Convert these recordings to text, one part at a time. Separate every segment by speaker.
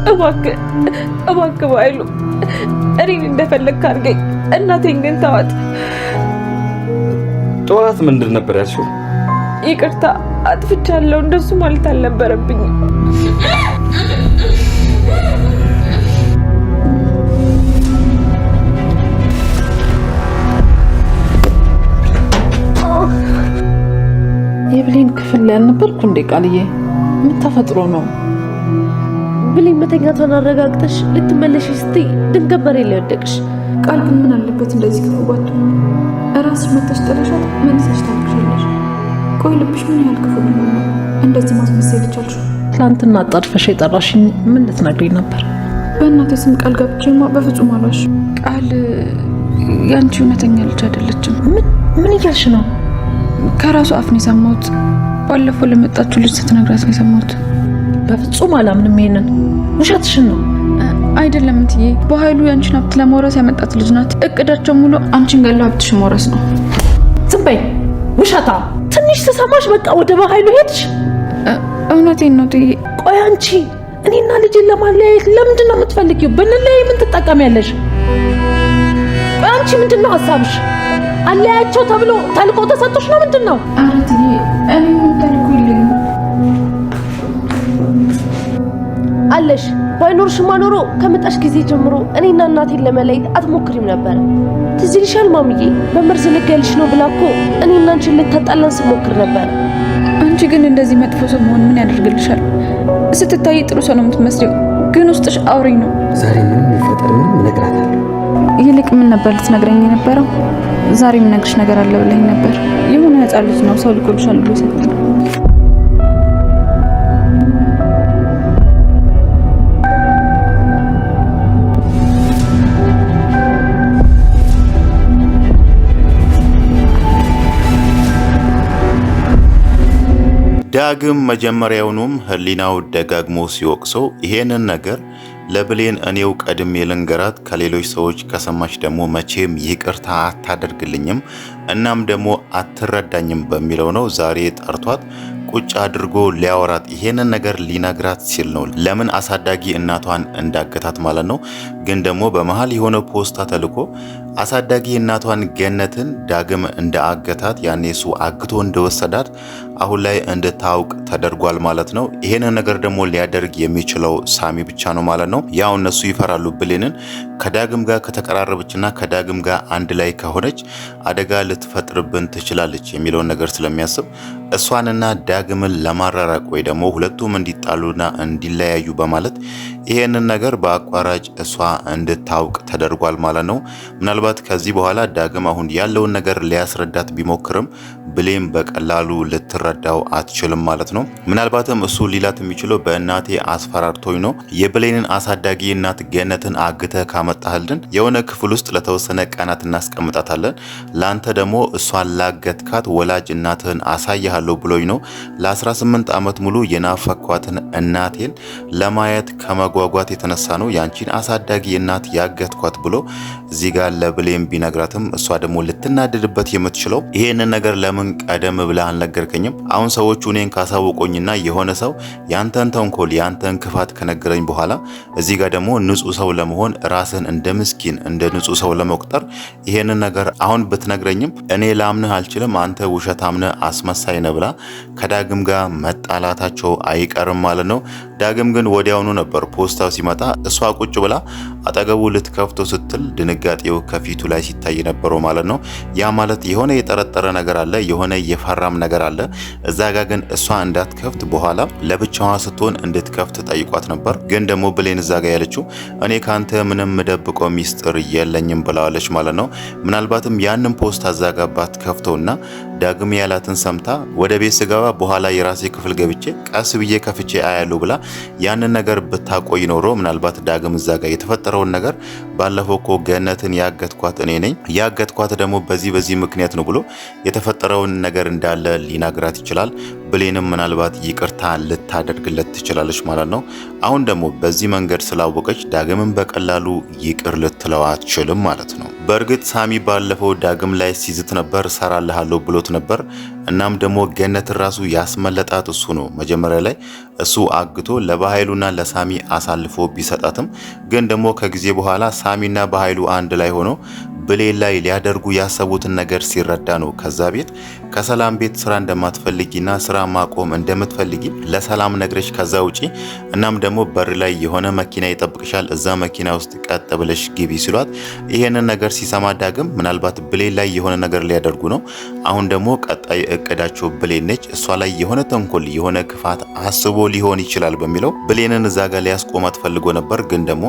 Speaker 1: እባክህ ባይሉ እኔን እንደፈለግክ አድርገኝ፣ እናቴን ግን ተዋት።
Speaker 2: ጠዋት ምንድን ነበር ያልሽው?
Speaker 1: ይቅርታ አጥፍቻለሁ፣ እንደሱ ማለት አልነበረብኝም።
Speaker 3: የብሌን ክፍል ላይ አልነበርኩ እንዴ? ቃልዬ ምን ተፈጥሮ ነው?
Speaker 4: ብሌን መተኛቷን አረጋግጠሽ ልትመለሽ ስትይ ድንገት መሬት ላይ ወደቅሽ።
Speaker 1: ቃል ግን ምን አለበት እንደዚህ ክፉባቱ እራስሽ መተሽ ጥለሻት መልሰሽ ታልቅሻለሽ። ቆይ ልብሽ ምን ያህል ክፉ ነው እንደዚህ ማስመሰል ይቻልሽ?
Speaker 3: ትላንትና አጣድፈሽ የጠራሽኝ ምን ልትነግሪኝ ነበር?
Speaker 1: በእናቴ ስም ቃል ገብቼማ በፍጹም አሏሽ። ቃል ያንቺ እውነተኛ ልጅ አይደለችም።
Speaker 3: ምን እያልሽ ነው?
Speaker 1: ከራሱ አፍ ነው የሰማሁት። ባለፈው ለመጣችሁ ልጅ ስትነግራት ነው የሰማሁት።
Speaker 3: በፍጹም አላምንም። ይሄንን ውሸትሽን ነው።
Speaker 1: አይደለም እንትዬ፣ በኃይሉ ያንቺን ሀብት ለመውረስ ያመጣት ልጅ ናት። እቅዳቸው ሙሉ አንቺን ገለው ሀብትሽን መውረስ ነው።
Speaker 3: ዝም በይ ውሸታ። ትንሽ ተሰማሽ፣ በቃ ወደ በኃይሉ ሄድሽ።
Speaker 1: እውነቴን ነው ትዬ።
Speaker 3: ቆይ አንቺ እኔና ልጅን ለማለያየት ለምንድን ነው የምትፈልጊው? ብንለያይ ምን ትጠቀሚያለሽ? ቆይ አንቺ ምንድን ነው ሀሳብሽ? አለያቸው ተብሎ ተልቆ ተሰጥቶሽ ነው? ምንድን ነው?
Speaker 1: ኧረ ትዬ እኔ ምን ተልኮ የለኝም
Speaker 4: አለሽ። ባይኖርሽማ ኖሮ ከመጣሽ ጊዜ ጀምሮ እኔና እናቴን ለመለየት አትሞክሪም ነበር። ትዝ ይልሻል ማሚዬ፣ በመርዝ ልገልሽ ነው ብላ እኮ እኔና አንቺን ልታጣላን ስሞክር ነበር።
Speaker 1: አንቺ ግን እንደዚህ መጥፎ ሰው መሆን ምን ያደርግልሻል? ስትታይ ጥሩ ሰው ነው የምትመስለው፣ ግን ውስጥሽ አውሬ ነው።
Speaker 2: ዛሬ ምንም ይፈጠር ምንም እነግራታለሁ።
Speaker 1: ይልቅ ምን ነበር ልትነግረኝ የነበረው? ዛሬ የምነግርሽ ነገር አለ ብለኝ ነበር። የሆነ ሕፃን ልጅ ነው ሰው ልኮልሻል ብሎ ሰጠኝ።
Speaker 5: ዳግም መጀመሪያውኑም ህሊናው ደጋግሞ ሲወቅሰው ይሄንን ነገር ለብሌን እኔው ቀድሜ ልንገራት፣ ከሌሎች ሰዎች ከሰማች ደግሞ መቼም ይቅርታ አታደርግልኝም እናም ደግሞ አትረዳኝም በሚለው ነው ዛሬ ጠርቷት ቁጭ አድርጎ ሊያወራት ይሄንን ነገር ሊነግራት ሲል ነው። ለምን አሳዳጊ እናቷን እንዳገታት ማለት ነው። ግን ደግሞ በመሃል የሆነ ፖስታ ተልኮ አሳዳጊ እናቷን ገነትን ዳግም እንዳአገታት ያኔ እሱ አግቶ እንደወሰዳት አሁን ላይ እንድታውቅ ተደርጓል ማለት ነው። ይሄንን ነገር ደግሞ ሊያደርግ የሚችለው ሳሚ ብቻ ነው ማለት ነው። ያው እነሱ ይፈራሉ ብሌንን ከዳግም ጋር ከተቀራረበችና ከዳግም ጋር አንድ ላይ ከሆነች አደጋ ልትፈጥርብን ትችላለች የሚለውን ነገር ስለሚያስብ እሷንና ዳግምን ለማራራቅ ወይ ደግሞ ሁለቱም እንዲጣሉና እንዲለያዩ በማለት ይሄንን ነገር በአቋራጭ እሷ እንድታውቅ ተደርጓል ማለት ነው። ምናልባት ከዚህ በኋላ ዳግም አሁን ያለውን ነገር ሊያስረዳት ቢሞክርም ብሌን በቀላሉ ልትረዳው አትችልም ማለት ነው። ምናልባትም እሱ ሊላት የሚችለው በእናቴ አስፈራርቶኝ ነው የብሌንን አሳዳጊ እናት ገነትን አግተ ካመጣህልን የሆነ ክፍል ውስጥ ለተወሰነ ቀናት እናስቀምጣታለን፣ ላንተ ደግሞ እሷን ላገትካት ወላጅ እናትህን አሳያለሁ ብሎኝ ነው ለ18 ዓመት ሙሉ የናፈኳትን እናቴን ለማየት ከመጓጓት የተነሳ ነው ያንቺን አሳዳጊ እናት ያገትኳት ብሎ እዚህ ጋር ለብሌን ቢነግራትም እሷ ደግሞ ልትናደድበት የምትችለው ይሄንን ነገር ለምን ቀደም ብለህ አልነገርከኝም? አሁን ሰዎቹ እኔን ካሳወቁኝና የሆነ ሰው ያንተን ተንኮል ያንተን ክፋት ከነገረኝ በኋላ እዚህ ጋር ደግሞ ንጹህ ሰው ለመሆን ራስን እንደ ምስኪን እንደ ንጹህ ሰው ለመቁጠር ይሄንን ነገር አሁን ብትነግረኝም እኔ ላምንህ አልችልም፣ አንተ ውሸታም ነህ፣ አስመሳይ ነህ ብላ ከዳግም ጋር መጣላታቸው አይቀርም ማለት ነው። ዳግም ግን ወዲያውኑ ነበር ፖስታው ሲመጣ እሷ ቁጭ ብላ አጠገቡ ልትከፍቶ ስትል ድንጋጤው ከፊቱ ላይ ሲታይ ነበረው ማለት ነው። ያ ማለት የሆነ የጠረጠረ ነገር አለ፣ የሆነ የፈራም ነገር አለ። እዛ ጋር ግን እሷ እንዳትከፍት በኋላ ለብቻዋ ስትሆን እንድትከፍት ጠይቋት ነበር። ግን ደግሞ ብሌን እዛ ጋር ያለችው እኔ ካንተ ምንም ምደብቀው ሚስጥር የለኝም ብላለች ማለት ነው። ምናልባትም ያንን ፖስታ እዛ ጋር ባትከፍተውና ዳግም ያላትን ሰምታ ወደ ቤት ስገባ በኋላ የራሴ ክፍል ገብቼ ቀስ ብዬ ከፍቼ አያለሁ ብላ ያንን ነገር ብታቆይ ኖሮ ምናልባት ዳግም እዛ ጋር የተፈጠረውን ነገር ባለፈው እኮ ገነትን ያገትኳት እኔ ነኝ፣ ያገትኳት ደግሞ በዚህ ምክንያት ነው ብሎ የተፈጠረውን ነገር እንዳለ ሊናግራት ይችላል። ብሌንም ምናልባት ይቅርታ ልታደርግለት ትችላለች ማለት ነው። አሁን ደግሞ በዚህ መንገድ ስላወቀች ዳግምን በቀላሉ ይቅር ልትለው አትችልም ማለት ነው። በእርግጥ ሳሚ ባለፈው ዳግም ላይ ሲዝት ነበር፣ ሰራልሃለሁ ብሎት ነበር። እናም ደግሞ ገነት ራሱ ያስመለጣት እሱ ነው። መጀመሪያ ላይ እሱ አግቶ ለበኃይሉና ለሳሚ አሳልፎ ቢሰጣትም ግን ደግሞ ከጊዜ በኋላ ሳሚና በኃይሉ አንድ ላይ ሆኖ ብሌን ላይ ሊያደርጉ ያሰቡትን ነገር ሲረዳ ነው ከዛ ቤት ከሰላም ቤት ስራ እንደማትፈልጊና ስራ ማቆም እንደምትፈልጊ ለሰላም ነግረሽ ከዛ ውጪ እናም ደግሞ በር ላይ የሆነ መኪና ይጠብቅሻል፣ እዛ መኪና ውስጥ ቀጥ ብለሽ ግቢ ሲሏት ይሄንን ነገር ሲሰማ ዳግም ምናልባት ብሌን ላይ የሆነ ነገር ሊያደርጉ ነው። አሁን ደግሞ ቀጣይ እቅዳቸው ብሌን ነች። እሷ ላይ የሆነ ተንኮል የሆነ ክፋት አስቦ ሊሆን ይችላል በሚለው ብሌንን እዛ ጋር ሊያስቆማት ፈልጎ ነበር። ግን ደግሞ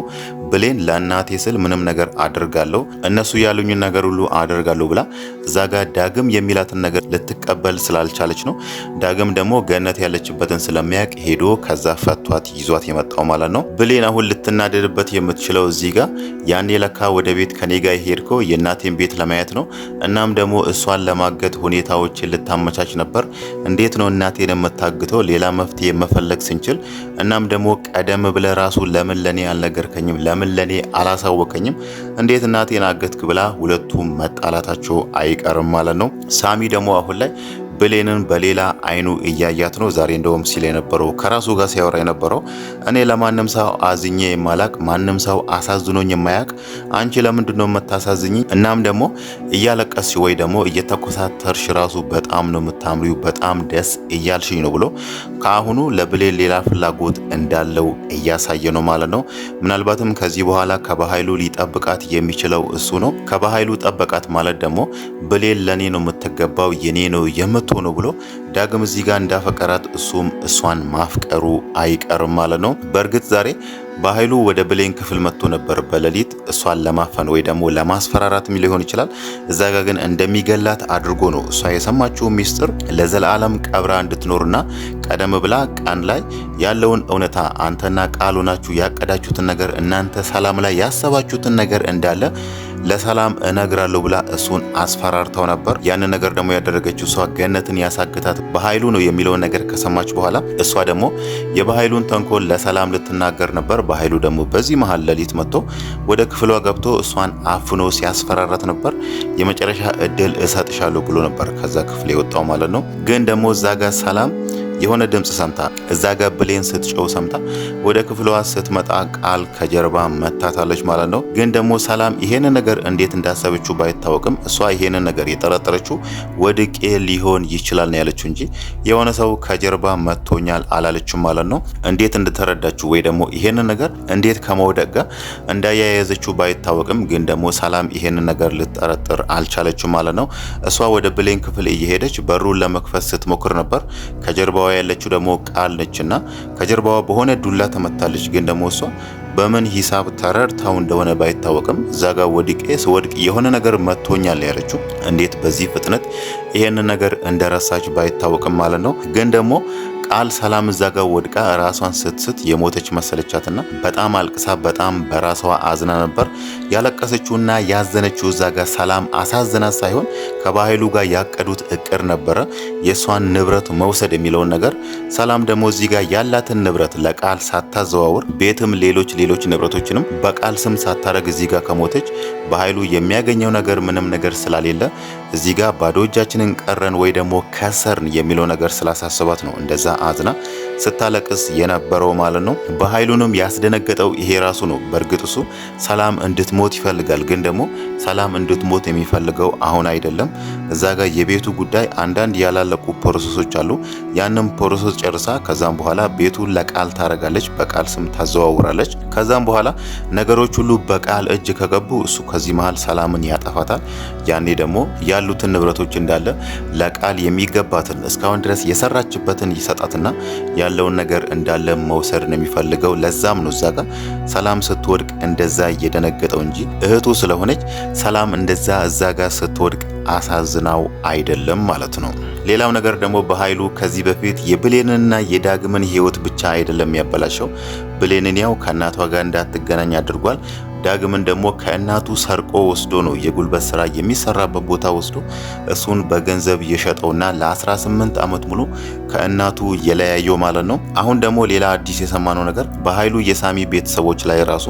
Speaker 5: ብሌን ለእናቴ ስል ምንም ነገር አድርጋለሁ እነሱ ያሉኝን ነገር ሁሉ አደርጋለሁ ብላ እዛ ጋር ዳግም የሚላትን ነገር ልትቀበል ስላልቻለች ነው። ዳግም ደግሞ ገነት ያለችበትን ስለሚያውቅ ሄዶ ከዛ ፈቷት ይዟት የመጣው ማለት ነው። ብሌን አሁን ልትናደድበት የምትችለው እዚህ ጋር ያኔ ለካ ወደ ቤት ከኔ ጋር ሄድከው የእናቴን ቤት ለማየት ነው። እናም ደግሞ እሷን ለማገት ሁኔታዎችን ልታመቻች ነበር። እንዴት ነው እናቴን የምታግተው? ሌላ መፍትሄ መፈለግ ስንችል እናም ደግሞ ቀደም ብለ ራሱ ለምን ለኔ አልነገርከኝም? ለምን ለኔ አላሳወቀኝም? እንዴት እናቴን አገትክ ብላ ሁለቱም መጣላታቸው አይቀርም ማለት ነው። ሳሚ ደግሞ አሁን ላይ ብሌንን በሌላ አይኑ እያያት ነው። ዛሬ እንደውም ሲል የነበረው ከራሱ ጋር ሲያወራ የነበረው እኔ ለማንም ሰው አዝኜ የማላቅ ማንም ሰው አሳዝኖኝ የማያቅ አንቺ ለምንድን ነው የምታሳዝኝ? እናም ደግሞ እያለቀስሽ ወይ ደግሞ እየተኮሳተርሽ ራሱ በጣም ነው የምታምሪው፣ በጣም ደስ እያልሽኝ ነው ብሎ ከአሁኑ ለብሌን ሌላ ፍላጎት እንዳለው እያሳየ ነው ማለት ነው። ምናልባትም ከዚህ በኋላ ከበኃይሉ ሊጠብቃት የሚችለው እሱ ነው። ከበኃይሉ ጠበቃት ማለት ደግሞ ብሌን ለኔ ነው የምትገባው የኔ ነው ሆኖ ብሎ ዳግም እዚህ ጋር እንዳፈቀራት እሱም እሷን ማፍቀሩ አይቀርም ማለት ነው። በእርግጥ ዛሬ በኃይሉ ወደ ብሌን ክፍል መጥቶ ነበር በሌሊት እሷን ለማፈን ወይ ደግሞ ለማስፈራራትም ሊሆን ይችላል። እዛ ጋር ግን እንደሚገላት አድርጎ ነው እሷ የሰማችው ሚስጥር ለዘላለም ቀብራ እንድትኖርና ቀደም ብላ ቀን ላይ ያለውን እውነታ አንተና ቃል ሆናችሁ ያቀዳችሁትን ነገር እናንተ ሰላም ላይ ያሰባችሁትን ነገር እንዳለ ለሰላም እነግራለሁ ብላ እሱን አስፈራርተው ነበር። ያንን ነገር ደግሞ ያደረገችው እሷ ገነትን ያሳግታት በኃይሉ ነው የሚለውን ነገር ከሰማች በኋላ እሷ ደግሞ የበኃይሉን ተንኮል ለሰላም ልትናገር ነበር። በኃይሉ ደግሞ በዚህ መሃል ሌሊት መጥቶ ወደ ክፍሏ ገብቶ እሷን አፍኖ ሲያስፈራራት ነበር። የመጨረሻ እድል እሰጥሻለሁ ብሎ ነበር ከዛ ክፍል የወጣው ማለት ነው። ግን ደግሞ እዛ ጋር ሰላም የሆነ ድምጽ ሰምታ እዛ ጋር ብሌን ስትጮው ሰምታ ወደ ክፍሏ ስትመጣ ቃል ከጀርባ መታታለች ማለት ነው። ግን ደግሞ ሰላም ይሄንን ነገር እንዴት እንዳሰበችው ባይታወቅም እሷ ይሄንን ነገር የጠረጠረችው ወድቄ ሊሆን ይችላል ነው ያለችው እንጂ የሆነ ሰው ከጀርባ መቶኛል አላለችም ማለት ነው። እንዴት እንደተረዳችው ወይ ደግሞ ይሄንን ነገር እንዴት ከመውደቅ ጋር እንዳያያዘችው ባይታወቅም ግን ደግሞ ሰላም ይሄንን ነገር ልትጠረጥር አልቻለችም ማለት ነው። እሷ ወደ ብሌን ክፍል እየሄደች በሩን ለመክፈት ስትሞክር ነበር። ከጀርባዋ ያለችው ደግሞ ቃል ነችና ከጀርባዋ በሆነ ዱላ ተመታለች። ግን ደግሞ እሷ በምን ሂሳብ ተረድታው እንደሆነ ባይታወቅም እዛ ጋር ወድቅ የሆነ ነገር መቶኛል ያለችው እንዴት በዚህ ፍጥነት ይሄን ነገር እንደረሳች ባይታወቅም ማለት ነው። ግን ደግሞ ቃል ሰላም እዛ ጋር ወድቃ ራሷን ስትስት የሞተች መሰለቻትና በጣም አልቅሳ በጣም በራሷ አዝና ነበር። ያለቀሰችውና ያዘነችው እዛ ጋር ሰላም አሳዝናት ሳይሆን ከባኃይሉ ጋር ያቀዱት እቅድ ነበረ የሷን ንብረት መውሰድ የሚለውን ነገር። ሰላም ደግሞ እዚህ ጋር ያላትን ንብረት ለቃል ሳታዘዋውር ቤትም ሌሎች ንብረቶችንም በቃል ስም ሳታረግ እዚህ ጋር ከሞተች በኃይሉ የሚያገኘው ነገር ምንም ነገር ስላሌለ እዚህ ጋር ባዶ እጃችንን ቀረን ወይ ደግሞ ከሰርን የሚለው ነገር ስላሳሰባት ነው እንደዛ አዝና ስታለቅስ የነበረው ማለት ነው። በኃይሉንም ያስደነገጠው ይሄ ራሱ ነው። በእርግጥ እሱ ሰላም እንድትሞት ይፈልጋል። ግን ደግሞ ሰላም እንድትሞት የሚፈልገው አሁን አይደለም። እዛ ጋር የቤቱ ጉዳይ አንዳንድ ያላለቁ ፕሮሰሶች አሉ። ያንም ፕሮሰስ ጨርሳ ከዛም በኋላ ቤቱን ለቃል ታረጋለች፣ በቃል ስም ታዘዋውራለች። ከዛም በኋላ ነገሮች ሁሉ በቃል እጅ ከገቡ እሱ ከዚህ መሃል ሰላምን ያጠፋታል። ያኔ ደግሞ ያሉትን ንብረቶች እንዳለ ለቃል የሚገባትን እስካሁን ድረስ የሰራችበትን ይሰጣትና ያለውን ነገር እንዳለ መውሰድ ነው የሚፈልገው። ለዛም ነው እዛ ጋር ሰላም ስትወድቅ እንደዛ እየደነገጠው እንጂ እህቱ ስለሆነች ሰላም እንደዛ እዛ ጋር ስትወድቅ አሳዝናው አይደለም ማለት ነው። ሌላው ነገር ደግሞ በኃይሉ ከዚህ በፊት የብሌንንና የዳግምን ህይወት ብቻ አይደለም ያበላሸው። ብሌንን ያው ከእናቷ ጋር እንዳትገናኝ አድርጓል። ዳግምን ደግሞ ከእናቱ ሰርቆ ወስዶ ነው የጉልበት ስራ የሚሰራበት ቦታ ወስዶ እሱን በገንዘብ የሸጠውና ለ18 ዓመት ሙሉ ከእናቱ የለያየው ማለት ነው። አሁን ደግሞ ሌላ አዲስ የሰማነው ነገር በኃይሉ የሳሚ ቤተሰቦች ላይ ራሱ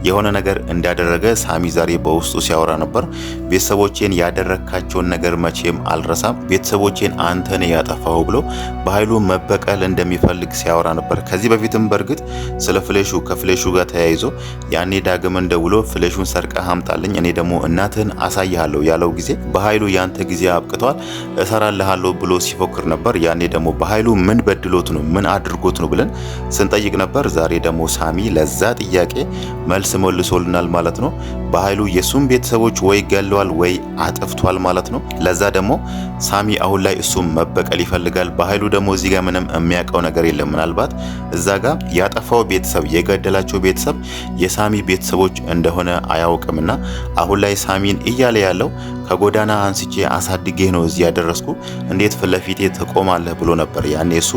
Speaker 5: የሆነ ነገር እንዳደረገ ሳሚ ዛሬ በውስጡ ሲያወራ ነበር። ቤተሰቦቼን ያደረካቸውን ነገር መቼም አልረሳም፣ ቤተሰቦቼን አንተን ያጠፋው ብሎ በኃይሉ መበቀል እንደሚፈልግ ሲያወራ ነበር። ከዚህ በፊትም በእርግጥ ስለ ፍሌሹ ከፍሌሹ ጋር ተያይዞ ያኔ ዳግምን ደውሎ ፍሌሹን ሰርቀህ አምጣልኝ እኔ ደግሞ እናትህን አሳይሃለሁ ያለው ጊዜ በኃይሉ ያንተ ጊዜ አብቅቷል እሰራልሃለሁ ብሎ ሲፎክር ነበር። ያኔ ደግሞ በኃይሉ ምን በድሎት ነው ምን አድርጎት ነው ብለን ስንጠይቅ ነበር። ዛሬ ደግሞ ሳሚ ለዛ ጥያቄ መልስ መልሶልናል ማለት ነው። በኃይሉ የሱም ቤተሰቦች ወይ ገለዋል ወይ አጥፍቷል ማለት ነው። ለዛ ደግሞ ሳሚ አሁን ላይ እሱም መበቀል ይፈልጋል። በኃይሉ ደግሞ እዚህ ጋር ምንም የሚያውቀው ነገር የለም። ምናልባት እዛ ጋር ያጠፋው ቤተሰብ የገደላቸው ቤተሰብ የሳሚ ቤተሰቦች እንደሆነ አያውቅምና አሁን ላይ ሳሚን እያለ ያለው ከጎዳና አንስቼ አሳድጌ ነው እዚህ ያደረስኩ እንዴት ፍለፊቴ ትቆማለህ ብሎ ነበር። ያኔ እሱ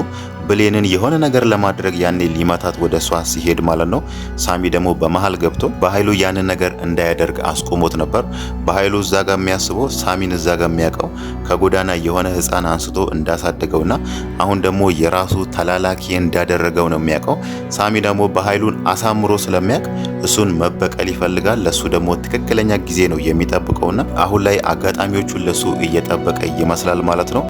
Speaker 5: ብሌንን የሆነ ነገር ለማድረግ ያኔ ሊመታት ወደ እሷ ሲሄድ ማለት ነው። ሳሚ ደግሞ በመሃል ገብቶ በኃይሉ ያንን ነገር እንዳያደርግ አስቆሞት ነበር። በኃይሉ እዛ ጋር የሚያስበው ሳሚን እዛ ጋር የሚያውቀው ከጎዳና የሆነ ሕፃን አንስቶ እንዳሳደገውና አሁን ደግሞ የራሱ ተላላኪ እንዳደረገው ነው የሚያውቀው። ሳሚ ደግሞ በኃይሉን አሳምሮ ስለሚያውቅ እሱን መበቀል ይፈልጋል። ለሱ ደግሞ ትክክለኛ ጊዜ ነው የሚጠብቀውና አሁን ላይ አጋጣሚዎቹን ለሱ እየጠበቀ ይመስላል ማለት ነው።